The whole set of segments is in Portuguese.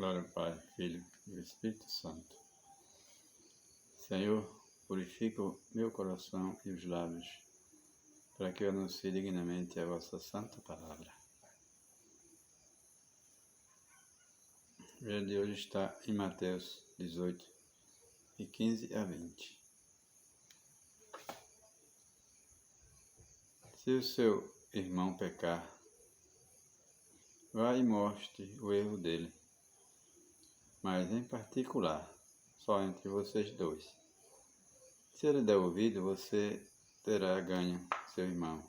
Glória ao Pai, Filho e Espírito Santo. Senhor, purifica o meu coração e os lábios, para que eu anuncie dignamente a vossa santa palavra. O dia de hoje está em Mateus 18, de 15 a 20. Se o seu irmão pecar, vá e mostre o erro dele, mas em particular, só entre vocês dois. Se ele der ouvido, você terá ganho seu irmão.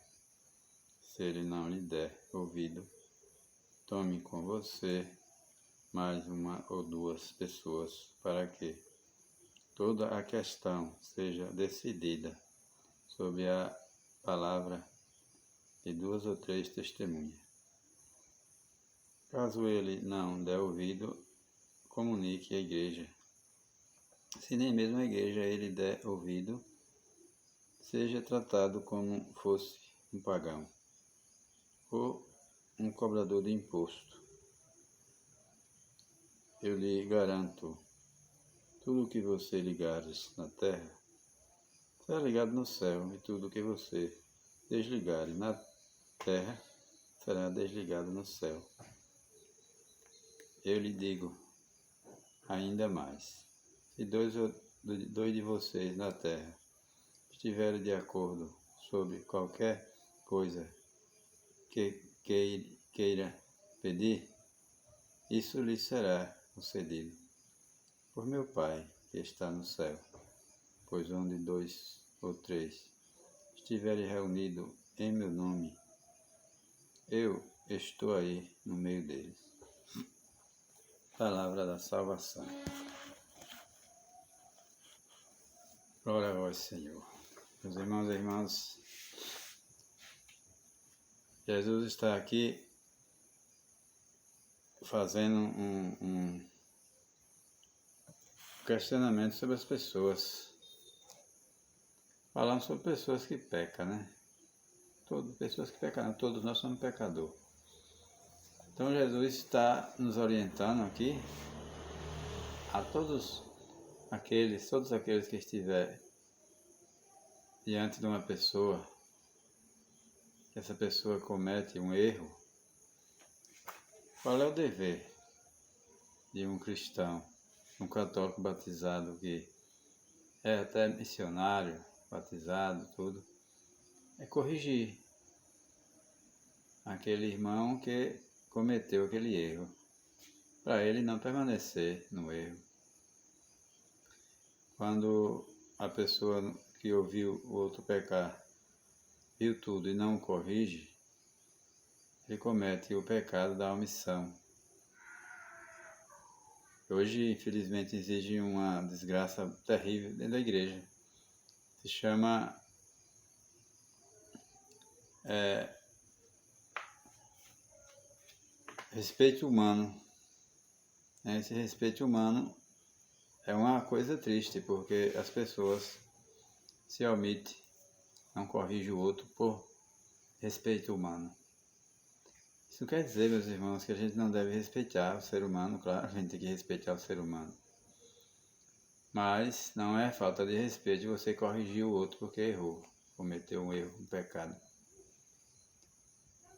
Se ele não lhe der ouvido, tome com você mais uma ou duas pessoas, para que toda a questão seja decidida sob a palavra de 2 ou 3 testemunhas. Caso ele não der ouvido, comunique à igreja. Se nem mesmo a igreja ele der ouvido, seja tratado como fosse um pagão ou um cobrador de imposto. Eu lhe garanto, tudo o que você ligares na terra será ligado no céu, e tudo o que você desligares na terra será desligado no céu. Eu lhe digo ainda mais, se dois de vocês na terra estiverem de acordo sobre qualquer coisa que queira pedir, isso lhe será concedido por meu Pai que está no céu. Pois onde 2 ou 3 estiverem reunidos em meu nome, eu estou aí no meio deles. Palavra da salvação. Glória a vós, Senhor. Meus irmãos e irmãs, Jesus está aqui fazendo um questionamento sobre as pessoas. Falando sobre pessoas que pecam, né? Pessoas que pecam, todos nós somos pecadores. Então Jesus está nos orientando aqui a todos aqueles que estiverem diante de uma pessoa, que essa pessoa comete um erro. Qual é o dever de um cristão, um católico batizado, que é até missionário, batizado, tudo? É corrigir aquele irmão que cometeu aquele erro, para ele não permanecer no erro. Quando a pessoa que ouviu o outro pecar, viu tudo e não o corrige, ele comete o pecado da omissão. Hoje, infelizmente, exige uma desgraça terrível dentro da igreja. Se chama respeito humano. Esse respeito humano é uma coisa triste, porque as pessoas se omitem, não corrigem o outro por respeito humano. Isso quer dizer, meus irmãos, que a gente não deve respeitar o ser humano. Claro, a gente tem que respeitar o ser humano. Mas não é falta de respeito você corrigir o outro porque errou, cometeu um erro, um pecado.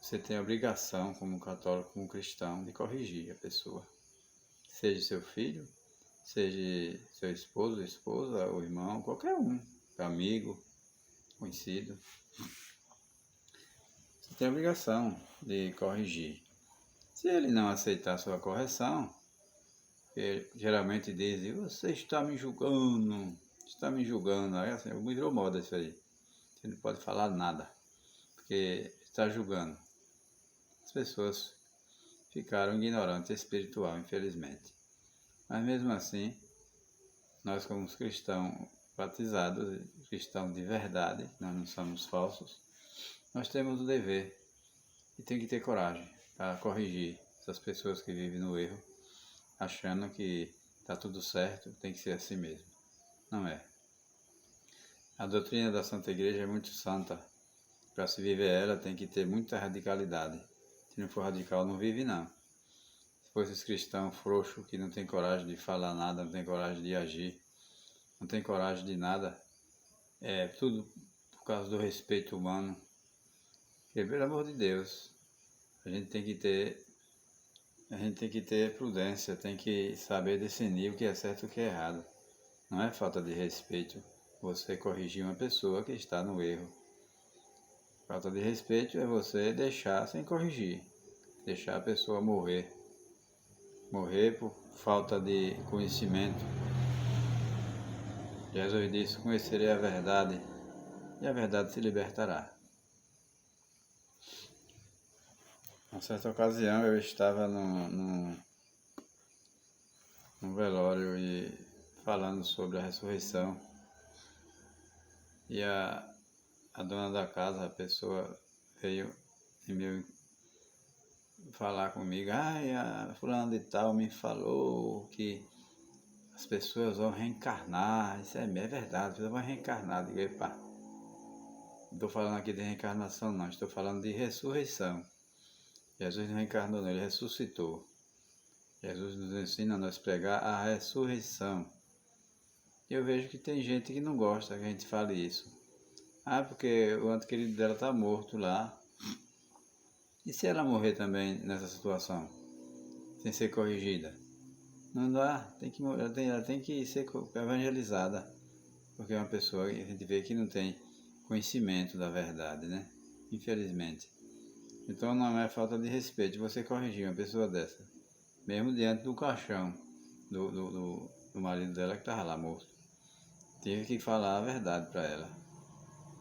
Você tem a obrigação, como católico, como cristão, de corrigir a pessoa. Seja seu filho, seja seu esposo, esposa, ou irmão, qualquer um, amigo, conhecido. Você tem a obrigação de corrigir. Se ele não aceitar a sua correção, ele geralmente diz, você está me julgando, aí assim, virou moda isso aí. Você não pode falar nada, porque está julgando. As pessoas ficaram ignorantes espiritual, infelizmente. Mas mesmo assim, nós como cristãos batizados, cristãos de verdade, nós não somos falsos, nós temos o dever e tem que ter coragem para corrigir essas pessoas que vivem no erro, achando que está tudo certo, tem que ser assim mesmo. Não é. A doutrina da Santa Igreja é muito santa. Para se viver ela tem que ter muita radicalidade. Se não for radical, não vive não. esses cristãos frouxos que não tem coragem de falar nada, não tem coragem de agir, não tem coragem de nada, é tudo por causa do respeito humano. Porque, pelo amor de Deus, a gente tem que ter prudência, tem que saber discernir o que é certo e o que é errado. Não é falta de respeito você corrigir uma pessoa que está no erro. Falta de respeito é você deixar sem corrigir, deixar a pessoa morrer. Morrer por falta de conhecimento. Jesus disse: conhecerei a verdade, e a verdade se libertará. Em certa ocasião eu estava num velório e falando sobre a ressurreição. E a dona da casa, a pessoa veio falar comigo: ai, a fulana de tal me falou que as pessoas vão reencarnar. Isso é verdade, as pessoas vão reencarnar. Digo: epa, não estou falando aqui de reencarnação não, estou falando de ressurreição. Jesus não reencarnou não, ele ressuscitou. Jesus nos ensina a nós pregar a ressurreição. E eu vejo que tem gente que não gosta que a gente fale isso. Ah, porque o ente querido dela está morto lá. E se ela morrer também nessa situação, sem ser corrigida? Não dá, ela tem que ser evangelizada. Porque é uma pessoa que a gente vê que não tem conhecimento da verdade, né? Infelizmente. Então não é falta de respeito você corrigir uma pessoa dessa, mesmo diante do caixão do marido dela que estava lá morto. Tive que falar a verdade para ela.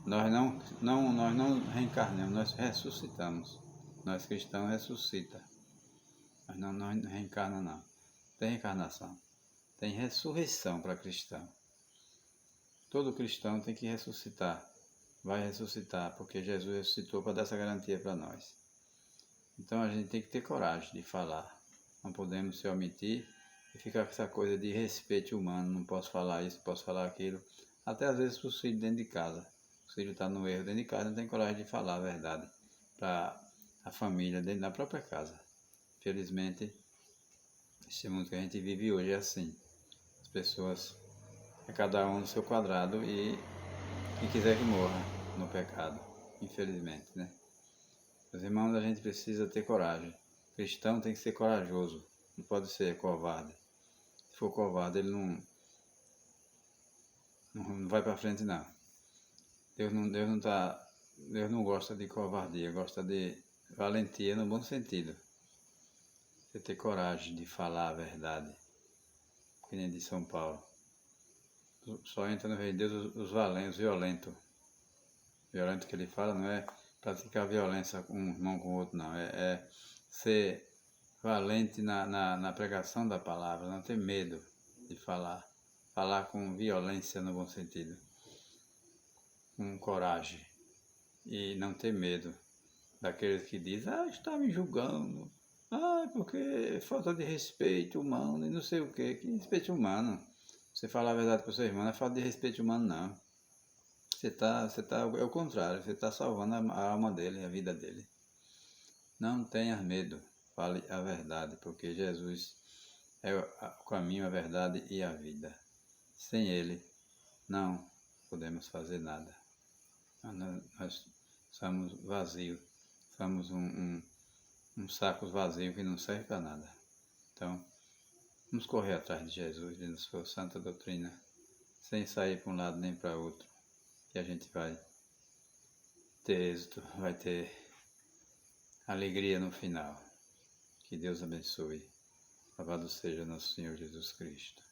Nós não reencarnamos, nós ressuscitamos. Nós cristãos ressuscita. Nós não reencarnamos não. Tem reencarnação. Tem ressurreição para cristão. Todo cristão tem que ressuscitar. Vai ressuscitar, porque Jesus ressuscitou para dar essa garantia para nós. Então a gente tem que ter coragem de falar. Não podemos se omitir e ficar com essa coisa de respeito humano. Não posso falar isso, posso falar aquilo. Até às vezes para os filhos dentro de casa. O filho está no erro dentro de casa, não tem coragem de falar a verdade para a família dentro da própria casa. Felizmente, esse mundo que a gente vive hoje é assim. As pessoas, é cada um no seu quadrado e quem quiser que morra no pecado, infelizmente, né? Meus irmãos, a gente precisa ter coragem. O cristão tem que ser corajoso, não pode ser covarde. Se for covarde, ele não vai para frente não. Deus não gosta de covardia, gosta de valentia no bom sentido. Você ter coragem de falar a verdade, que nem de São Paulo. Só entra no reino de Deus os violentos. O violento que ele fala não é praticar violência um irmão com o outro, não. É ser valente na pregação da palavra, não ter medo de falar. Falar com violência no bom sentido. Com coragem. E não ter medo daqueles que dizem: ah, está me julgando. Ah, porque falta de respeito humano e não sei o quê. Que respeito humano? Você falar a verdade para o seu irmão não é falta de respeito humano, não. É o contrário, você está salvando a alma dele, a vida dele. Não tenha medo, fale a verdade, porque Jesus é o caminho, a verdade e a vida. Sem ele, não podemos fazer nada. Nós somos vazios, somos um saco vazio que não serve para nada. Então, vamos correr atrás de Jesus e da sua santa doutrina, sem sair para um lado nem para outro. Que a gente vai ter êxito, vai ter alegria no final. Que Deus abençoe. Louvado seja nosso Senhor Jesus Cristo.